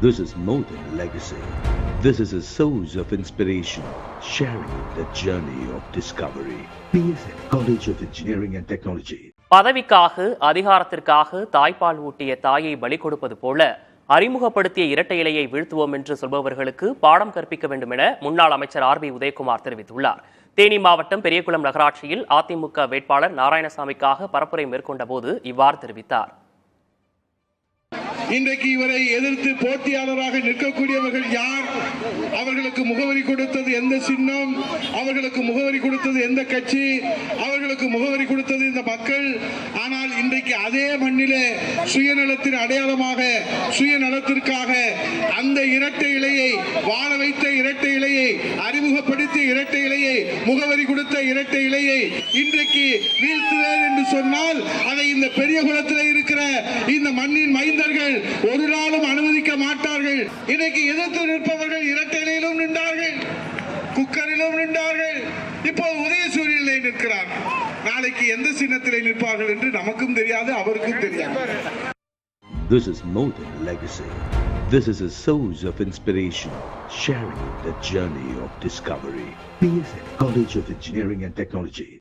This is more than legacy. This is a source of inspiration, sharing the journey of discovery. PSN College of Engineering and Technology. பதவிக்காக அதிகாரத்திற்காக தாய்ப்பால் ஊட்டிய தாயை பலி கொடுப்பது போல அறிமுகப்படுத்திய இரட்டை இலையை வீழ்த்துவோம் என்று சொல்பவர்களுக்கு பாடம் கற்பிக்க வேண்டும் என முன்னாள் அமைச்சர் RB உதயகுமார் தெரிவித்துள்ளார். தேனி மாவட்டம் பெரியகுளம் நகராட்சியில் அதிமுக வேட்பாளர் நாராயணசாமிக்காக பரப்புரை மேற்கொண்ட போது இவ்வாறு தெரிவித்தார். இன்றைக்கு இவரை எதிர்த்து போட்டியாளராக நிற்கக்கூடியவர்கள் யார்? அவர்களுக்கு முகவரி கொடுத்தது எந்த சின்னம்? அவர்களுக்கு முகவரி கொடுத்தது எந்த கட்சி? அவர்களுக்கு முகவரி கொடுத்தது இந்த மக்கள். ஆனால் இன்றைக்கு அதே மண்ணிலே சுயநலத்தின் அடையாளமாக, சுயநலத்திற்காக அந்த இரட்டை இலையை, வாழ வைத்த இரட்டை இலையை, அறிமுகப்படுத்திய இரட்டை இலையை, முகவரி கொடுத்த இரட்டை இலையை இன்றைக்கு வீழ்த்துவேன் என்று சொன்னால் அதை இந்த பெரிய குளத்தில் இருக்கிற இந்த மண்ணின் மைந்தர்கள் ஒரு நாளும் அனுமதிக்க மாட்டார்கள். இன்னைக்கு எதிர்த்து நிற்பவர்கள் இரட்டை இலையிலும் நின்றார்கள், குக்கரிலும் நின்றார்கள், இப்போ உதயசூரியனிலே நிற்கிறார்கள். நாளைக்கு எந்த சின்னத்திலே நிற்பார்கள் என்று நமக்கும் தெரியாது, அவருக்கும் தெரியாது. This is more than legacy. This is a source of inspiration, sharing the journey of discovery. PSN College of Engineering and Technology.